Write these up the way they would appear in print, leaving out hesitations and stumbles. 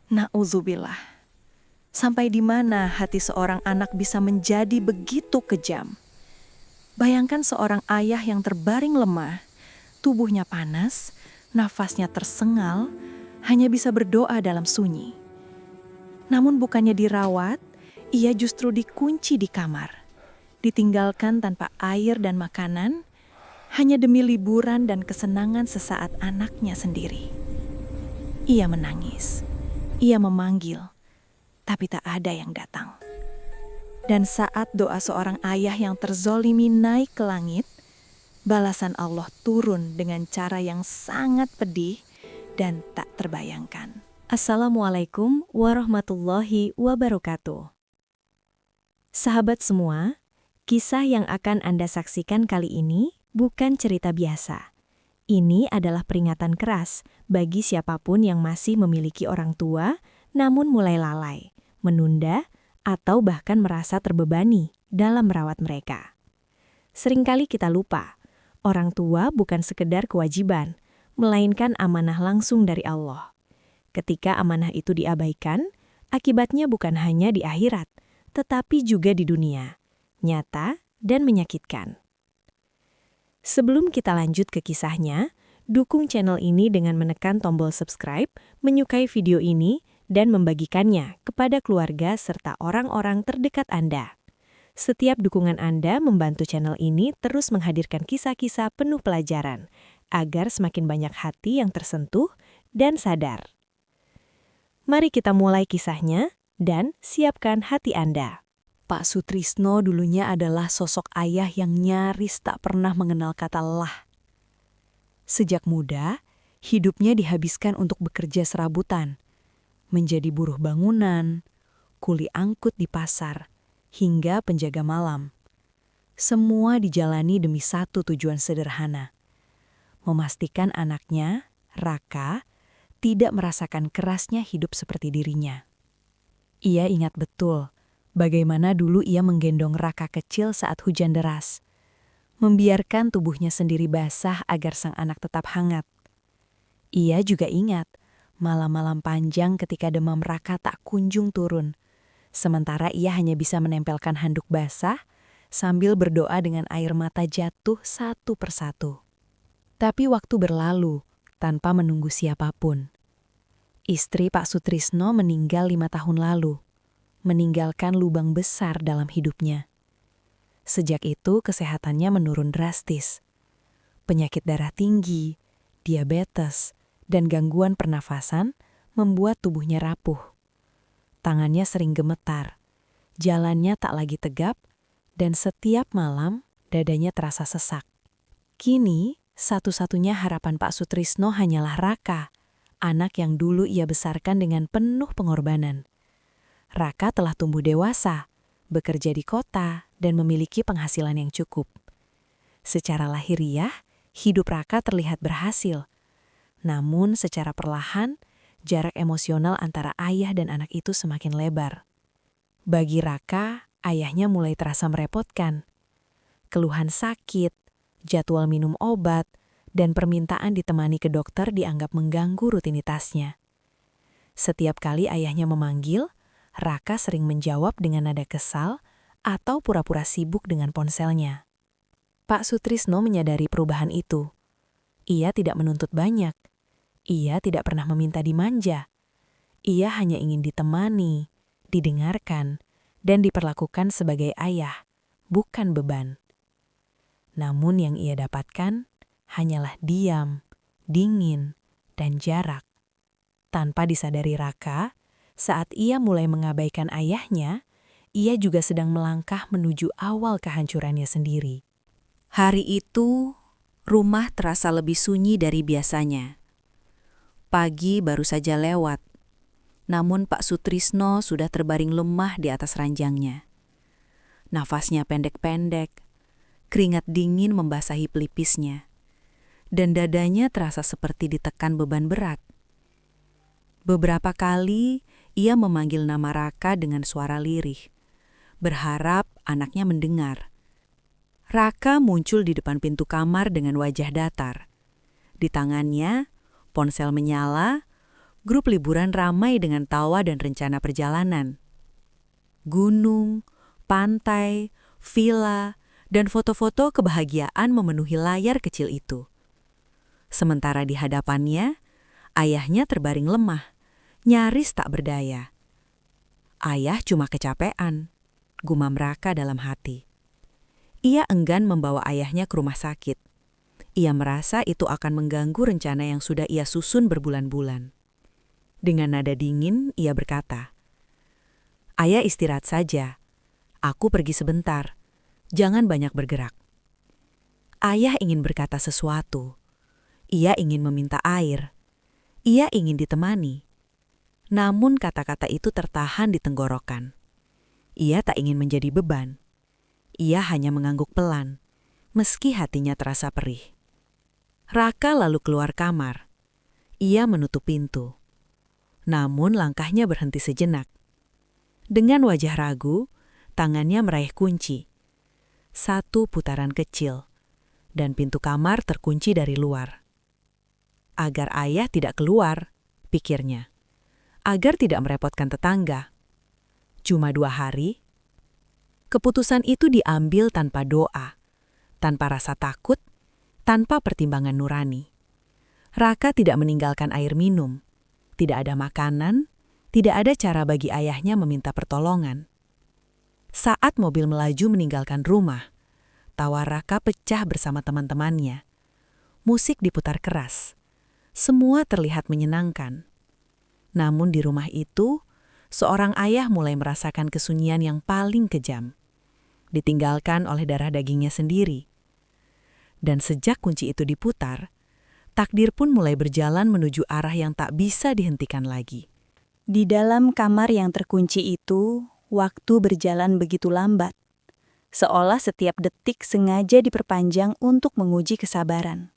Nauzubillah. Sampai di mana hati seorang anak bisa menjadi begitu kejam? Bayangkan seorang ayah yang terbaring lemah, tubuhnya panas, nafasnya tersengal, hanya bisa berdoa dalam sunyi. Namun bukannya dirawat, ia justru dikunci di kamar. Ditinggalkan tanpa air dan makanan, hanya demi liburan dan kesenangan sesaat anaknya sendiri. Ia menangis, ia memanggil, tapi tak ada yang datang. Dan saat doa seorang ayah yang terzolimi naik ke langit, balasan Allah turun dengan cara yang sangat pedih dan tak terbayangkan. Assalamualaikum warahmatullahi wabarakatuh. Sahabat semua, kisah yang akan Anda saksikan kali ini bukan cerita biasa. Ini adalah peringatan keras bagi siapapun yang masih memiliki orang tua namun mulai lalai, menunda, atau bahkan merasa terbebani dalam merawat mereka. Seringkali kita lupa, orang tua bukan sekedar kewajiban, melainkan amanah langsung dari Allah. Ketika amanah itu diabaikan, akibatnya bukan hanya di akhirat, tetapi juga di dunia, nyata dan menyakitkan. Sebelum kita lanjut ke kisahnya, dukung channel ini dengan menekan tombol subscribe, menyukai video ini, dan membagikannya kepada keluarga serta orang-orang terdekat Anda. Setiap dukungan Anda membantu channel ini terus menghadirkan kisah-kisah penuh pelajaran, agar semakin banyak hati yang tersentuh dan sadar. Mari kita mulai kisahnya, dan siapkan hati Anda. Pak Sutrisno dulunya adalah sosok ayah yang nyaris tak pernah mengenal kata lelah. Sejak muda, hidupnya dihabiskan untuk bekerja serabutan, menjadi buruh bangunan, kuli angkut di pasar, hingga penjaga malam. Semua dijalani demi satu tujuan sederhana, memastikan anaknya, Raka, tidak merasakan kerasnya hidup seperti dirinya. Ia ingat betul bagaimana dulu ia menggendong Raka kecil saat hujan deras, membiarkan tubuhnya sendiri basah agar sang anak tetap hangat. Ia juga ingat malam-malam panjang ketika demam Raka tak kunjung turun, sementara ia hanya bisa menempelkan handuk basah sambil berdoa dengan air mata jatuh satu persatu. Tapi waktu berlalu tanpa menunggu siapapun. Istri Pak Sutrisno meninggal 5 tahun lalu, meninggalkan lubang besar dalam hidupnya. Sejak itu kesehatannya menurun drastis. Penyakit darah tinggi, diabetes, dan gangguan pernafasan membuat tubuhnya rapuh. Tangannya sering gemetar, jalannya tak lagi tegap, dan setiap malam dadanya terasa sesak. Kini, satu-satunya harapan Pak Sutrisno hanyalah Raka, anak yang dulu ia besarkan dengan penuh pengorbanan. Raka telah tumbuh dewasa, bekerja di kota, dan memiliki penghasilan yang cukup. Secara lahiriah, hidup Raka terlihat berhasil. Namun secara perlahan, jarak emosional antara ayah dan anak itu semakin lebar. Bagi Raka, ayahnya mulai terasa merepotkan. Keluhan sakit, jadwal minum obat, dan permintaan ditemani ke dokter dianggap mengganggu rutinitasnya. Setiap kali ayahnya memanggil, Raka sering menjawab dengan nada kesal atau pura-pura sibuk dengan ponselnya. Pak Sutrisno menyadari perubahan itu. Ia tidak menuntut banyak. Ia tidak pernah meminta dimanja. Ia hanya ingin ditemani, didengarkan, dan diperlakukan sebagai ayah, bukan beban. Namun yang ia dapatkan hanyalah diam, dingin, dan jarak. Tanpa disadari Raka, saat ia mulai mengabaikan ayahnya, ia juga sedang melangkah menuju awal kehancurannya sendiri. Hari itu, rumah terasa lebih sunyi dari biasanya. Pagi baru saja lewat, namun Pak Sutrisno sudah terbaring lemah di atas ranjangnya. Nafasnya pendek-pendek, keringat dingin membasahi pelipisnya, dan dadanya terasa seperti ditekan beban berat. Beberapa kali ia memanggil nama Raka dengan suara lirih, berharap anaknya mendengar. Raka muncul di depan pintu kamar dengan wajah datar. Di tangannya, ponsel menyala, Grup liburan ramai dengan tawa dan rencana perjalanan. Gunung, pantai, villa, dan foto-foto kebahagiaan memenuhi layar kecil itu. Sementara di hadapannya, ayahnya terbaring lemah, nyaris tak berdaya. Ayah cuma kecapean, gumam Raka dalam hati. Ia enggan membawa ayahnya ke rumah sakit. Ia merasa itu akan mengganggu rencana yang sudah ia susun berbulan-bulan. Dengan nada dingin, ia berkata, "Ayah istirahat saja. Aku pergi sebentar. Jangan banyak bergerak." Ayah ingin berkata sesuatu. Ia ingin meminta air. Ia ingin ditemani. Namun kata-kata itu tertahan di tenggorokan. Ia tak ingin menjadi beban. Ia hanya mengangguk pelan, meski hatinya terasa perih. Raka lalu keluar kamar. Ia menutup pintu. Namun langkahnya berhenti sejenak. Dengan wajah ragu, tangannya meraih kunci. Satu putaran kecil, dan pintu kamar terkunci dari luar. Agar ayah tidak keluar, pikirnya. Agar tidak merepotkan tetangga. Cuma 2 hari. Keputusan itu diambil tanpa doa, tanpa rasa takut, tanpa pertimbangan nurani. Raka tidak meninggalkan air minum. Tidak ada makanan, tidak ada cara bagi ayahnya meminta pertolongan. Saat mobil melaju meninggalkan rumah, tawa Raka pecah bersama teman-temannya. Musik diputar keras. Semua terlihat menyenangkan. Namun di rumah itu, seorang ayah mulai merasakan kesunyian yang paling kejam. Ditinggalkan oleh darah dagingnya sendiri. Dan sejak kunci itu diputar, takdir pun mulai berjalan menuju arah yang tak bisa dihentikan lagi. Di dalam kamar yang terkunci itu, waktu berjalan begitu lambat. Seolah setiap detik sengaja diperpanjang untuk menguji kesabaran.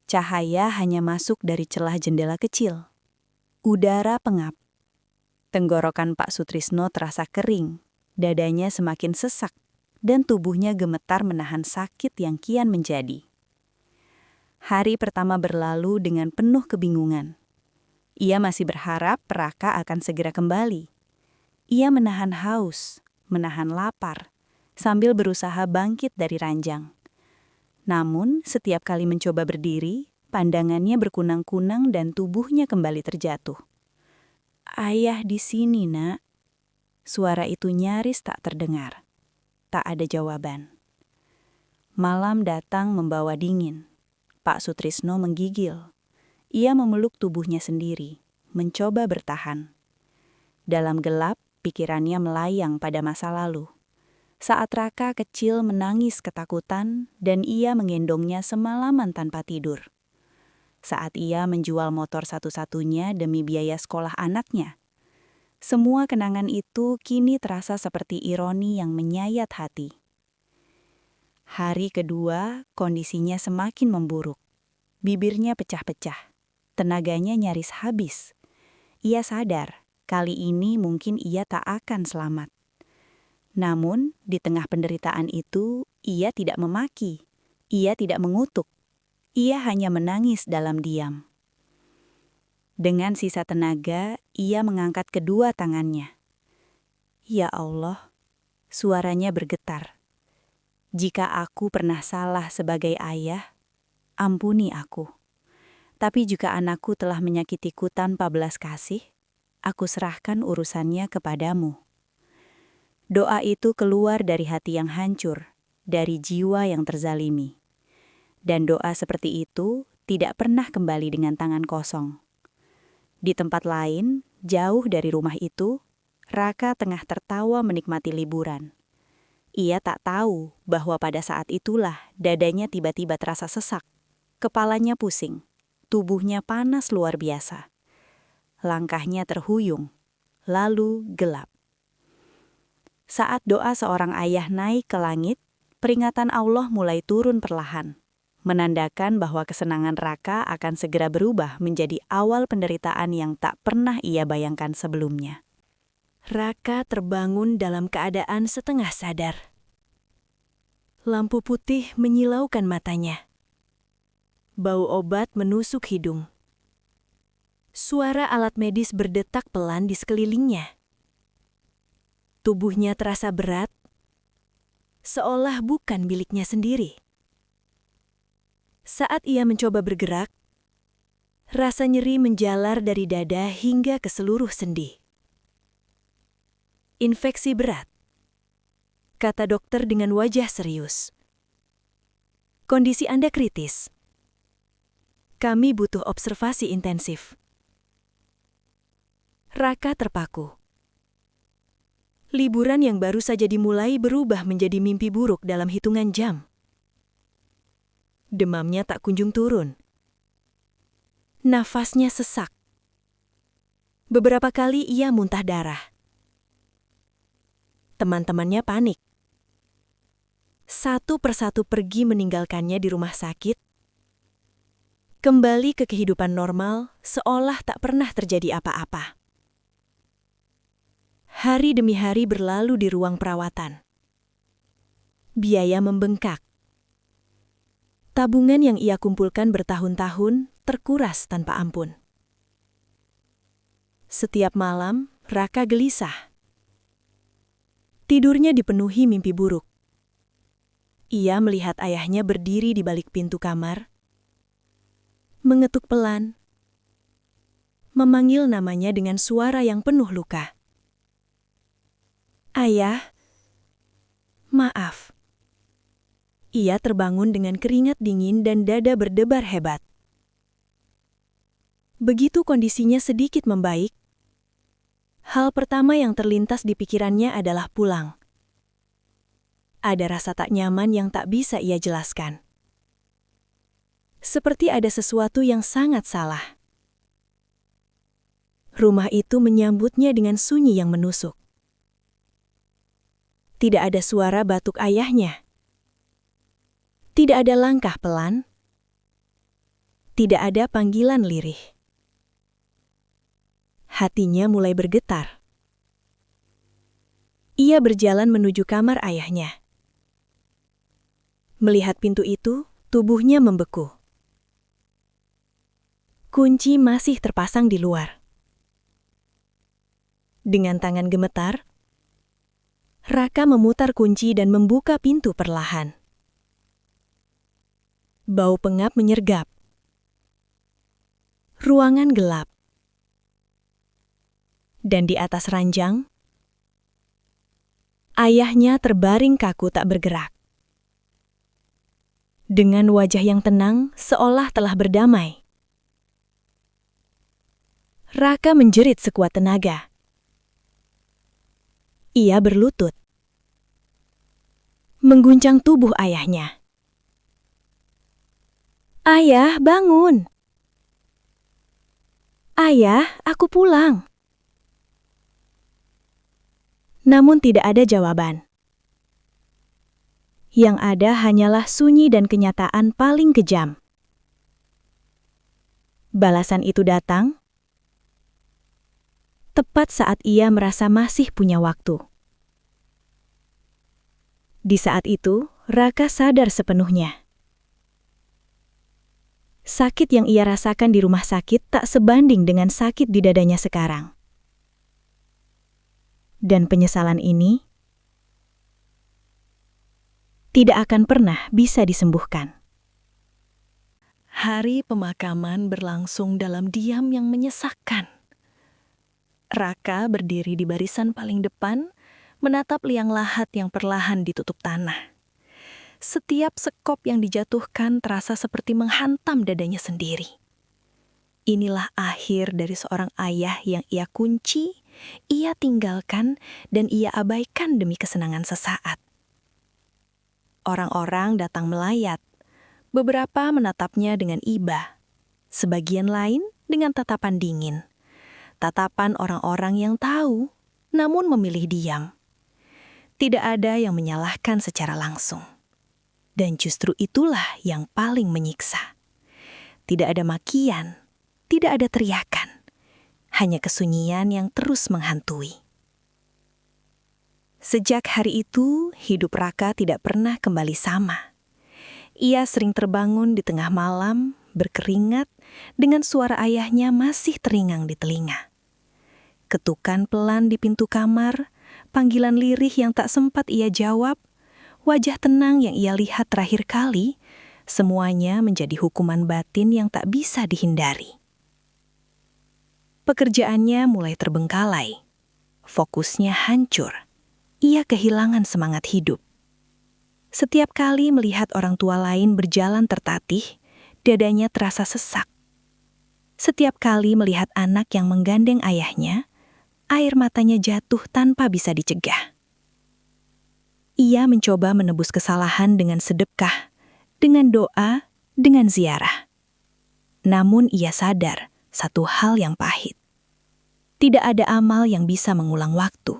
Cahaya hanya masuk dari celah jendela kecil. Udara pengap. Tenggorokan Pak Sutrisno terasa kering, dadanya semakin sesak, dan tubuhnya gemetar menahan sakit yang kian menjadi. Hari pertama berlalu dengan penuh kebingungan. Ia masih berharap Raka akan segera kembali. Ia menahan haus, menahan lapar, sambil berusaha bangkit dari ranjang. Namun, setiap kali mencoba berdiri, pandangannya berkunang-kunang dan tubuhnya kembali terjatuh. "Ayah di sini, Nak." Suara itu nyaris tak terdengar. Tak ada jawaban. Malam datang membawa dingin. Pak Sutrisno menggigil. Ia memeluk tubuhnya sendiri, mencoba bertahan. Dalam gelap, pikirannya melayang pada masa lalu. Saat Raka kecil menangis ketakutan dan ia menggendongnya semalaman tanpa tidur. Saat ia menjual motor satu-satunya demi biaya sekolah anaknya. Semua kenangan itu kini terasa seperti ironi yang menyayat hati. Hari kedua, kondisinya semakin memburuk. Bibirnya pecah-pecah. Tenaganya nyaris habis. Ia sadar, kali ini mungkin ia tak akan selamat. Namun, di tengah penderitaan itu, ia tidak memaki. Ia tidak mengutuk. Ia hanya menangis dalam diam. Dengan sisa tenaga, ia mengangkat kedua tangannya. "Ya Allah," suaranya bergetar. "Jika aku pernah salah sebagai ayah, ampuni aku. Tapi jika anakku telah menyakitiku tanpa belas kasih, aku serahkan urusannya kepadamu." Doa itu keluar dari hati yang hancur, dari jiwa yang terzalimi. Dan doa seperti itu tidak pernah kembali dengan tangan kosong. Di tempat lain, jauh dari rumah itu, Raka tengah tertawa menikmati liburan. Ia tak tahu bahwa pada saat itulah dadanya tiba-tiba terasa sesak. Kepalanya pusing, tubuhnya panas luar biasa. Langkahnya terhuyung, lalu gelap. Saat doa seorang ayah naik ke langit, peringatan Allah mulai turun perlahan, menandakan bahwa kesenangan Raka akan segera berubah menjadi awal penderitaan yang tak pernah ia bayangkan sebelumnya. Raka terbangun dalam keadaan setengah sadar. Lampu putih menyilaukan matanya. Bau obat menusuk hidung. Suara alat medis berdetak pelan di sekelilingnya. Tubuhnya terasa berat, seolah bukan miliknya sendiri. Saat ia mencoba bergerak, rasa nyeri menjalar dari dada hingga ke seluruh sendi. Infeksi berat, kata dokter dengan wajah serius. Kondisi Anda kritis. Kami butuh observasi intensif. Raka terpaku. Liburan yang baru saja dimulai berubah menjadi mimpi buruk dalam hitungan jam. Demamnya tak kunjung turun. Nafasnya sesak. Beberapa kali ia muntah darah. Teman-temannya panik. Satu persatu pergi meninggalkannya di rumah sakit. Kembali ke kehidupan normal seolah tak pernah terjadi apa-apa. Hari demi hari berlalu di ruang perawatan. Biaya membengkak. Tabungan yang ia kumpulkan bertahun-tahun terkuras tanpa ampun. Setiap malam, Raka gelisah. Tidurnya dipenuhi mimpi buruk. Ia melihat ayahnya berdiri di balik pintu kamar, mengetuk pelan, memanggil namanya dengan suara yang penuh luka. Ayah, maaf. Ia terbangun dengan keringat dingin dan dada berdebar hebat. Begitu kondisinya sedikit membaik, hal pertama yang terlintas di pikirannya adalah pulang. Ada rasa tak nyaman yang tak bisa ia jelaskan. Seperti ada sesuatu yang sangat salah. Rumah itu menyambutnya dengan sunyi yang menusuk. Tidak ada suara batuk ayahnya. Tidak ada langkah pelan. Tidak ada panggilan lirih. Hatinya mulai bergetar. Ia berjalan menuju kamar ayahnya. Melihat pintu itu, tubuhnya membeku. Kunci masih terpasang di luar. Dengan tangan gemetar, Raka memutar kunci dan membuka pintu perlahan. Bau pengap menyergap. Ruangan gelap. Dan di atas ranjang, ayahnya terbaring kaku tak bergerak. Dengan wajah yang tenang, seolah telah berdamai. Raka menjerit sekuat tenaga. Ia berlutut. Mengguncang tubuh ayahnya. Ayah, bangun. Ayah, aku pulang. Namun tidak ada jawaban. Yang ada hanyalah sunyi dan kenyataan paling kejam. Balasan itu datang tepat saat ia merasa masih punya waktu. Di saat itu, Raka sadar sepenuhnya. Sakit yang ia rasakan di rumah sakit tak sebanding dengan sakit di dadanya sekarang. Dan penyesalan ini tidak akan pernah bisa disembuhkan. Hari pemakaman berlangsung dalam diam yang menyesakkan. Raka berdiri di barisan paling depan, menatap liang lahat yang perlahan ditutup tanah. Setiap sekop yang dijatuhkan terasa seperti menghantam dadanya sendiri. Inilah akhir dari seorang ayah yang ia kunci, ia tinggalkan, dan ia abaikan demi kesenangan sesaat. Orang-orang datang melayat. Beberapa menatapnya dengan iba, sebagian lain dengan tatapan dingin. Tatapan orang-orang yang tahu, namun memilih diam. Tidak ada yang menyalahkan secara langsung. Dan justru itulah yang paling menyiksa. Tidak ada makian, tidak ada teriakan. Hanya kesunyian yang terus menghantui. Sejak hari itu, hidup Raka tidak pernah kembali sama. Ia sering terbangun di tengah malam, berkeringat, dengan suara ayahnya masih teringang di telinga. Ketukan pelan di pintu kamar, panggilan lirih yang tak sempat ia jawab, wajah tenang yang ia lihat terakhir kali, semuanya menjadi hukuman batin yang tak bisa dihindari. Pekerjaannya mulai terbengkalai. Fokusnya hancur. Ia kehilangan semangat hidup. Setiap kali melihat orang tua lain berjalan tertatih, dadanya terasa sesak. Setiap kali melihat anak yang menggandeng ayahnya, air matanya jatuh tanpa bisa dicegah. Ia mencoba menebus kesalahan dengan sedekah, dengan doa, dengan ziarah. Namun ia sadar satu hal yang pahit. Tidak ada amal yang bisa mengulang waktu.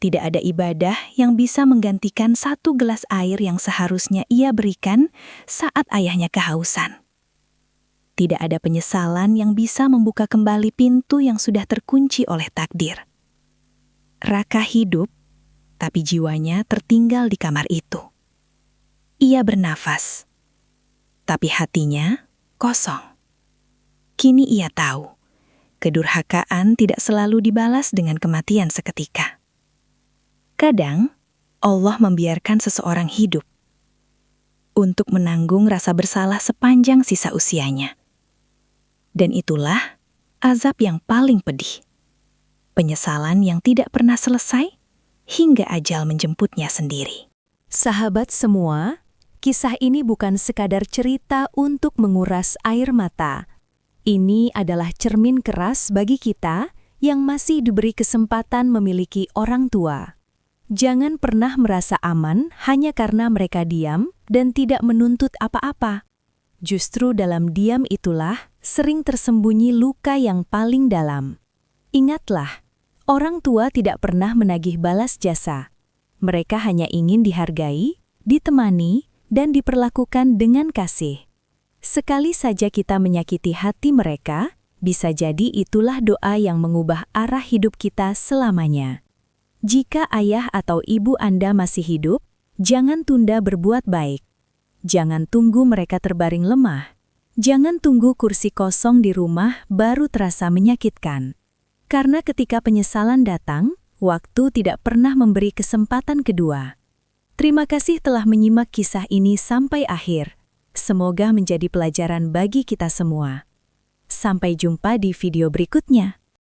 Tidak ada ibadah yang bisa menggantikan satu gelas air yang seharusnya ia berikan saat ayahnya kehausan. Tidak ada penyesalan yang bisa membuka kembali pintu yang sudah terkunci oleh takdir. Raka hidup, tapi jiwanya tertinggal di kamar itu. Ia bernafas, tapi hatinya kosong. Kini ia tahu, kedurhakaan tidak selalu dibalas dengan kematian seketika. Kadang, Allah membiarkan seseorang hidup untuk menanggung rasa bersalah sepanjang sisa usianya. Dan itulah azab yang paling pedih. Penyesalan yang tidak pernah selesai hingga ajal menjemputnya sendiri. Sahabat semua, kisah ini bukan sekadar cerita untuk menguras air mata. Ini adalah cermin keras bagi kita yang masih diberi kesempatan memiliki orang tua. Jangan pernah merasa aman hanya karena mereka diam dan tidak menuntut apa-apa. Justru dalam diam itulah sering tersembunyi luka yang paling dalam. Ingatlah, orang tua tidak pernah menagih balas jasa. Mereka hanya ingin dihargai, ditemani, dan diperlakukan dengan kasih. Sekali saja kita menyakiti hati mereka, bisa jadi itulah doa yang mengubah arah hidup kita selamanya. Jika ayah atau ibu Anda masih hidup, jangan tunda berbuat baik. Jangan tunggu mereka terbaring lemah. Jangan tunggu kursi kosong di rumah baru terasa menyakitkan. Karena ketika penyesalan datang, waktu tidak pernah memberi kesempatan kedua. Terima kasih telah menyimak kisah ini sampai akhir. Semoga menjadi pelajaran bagi kita semua. Sampai jumpa di video berikutnya.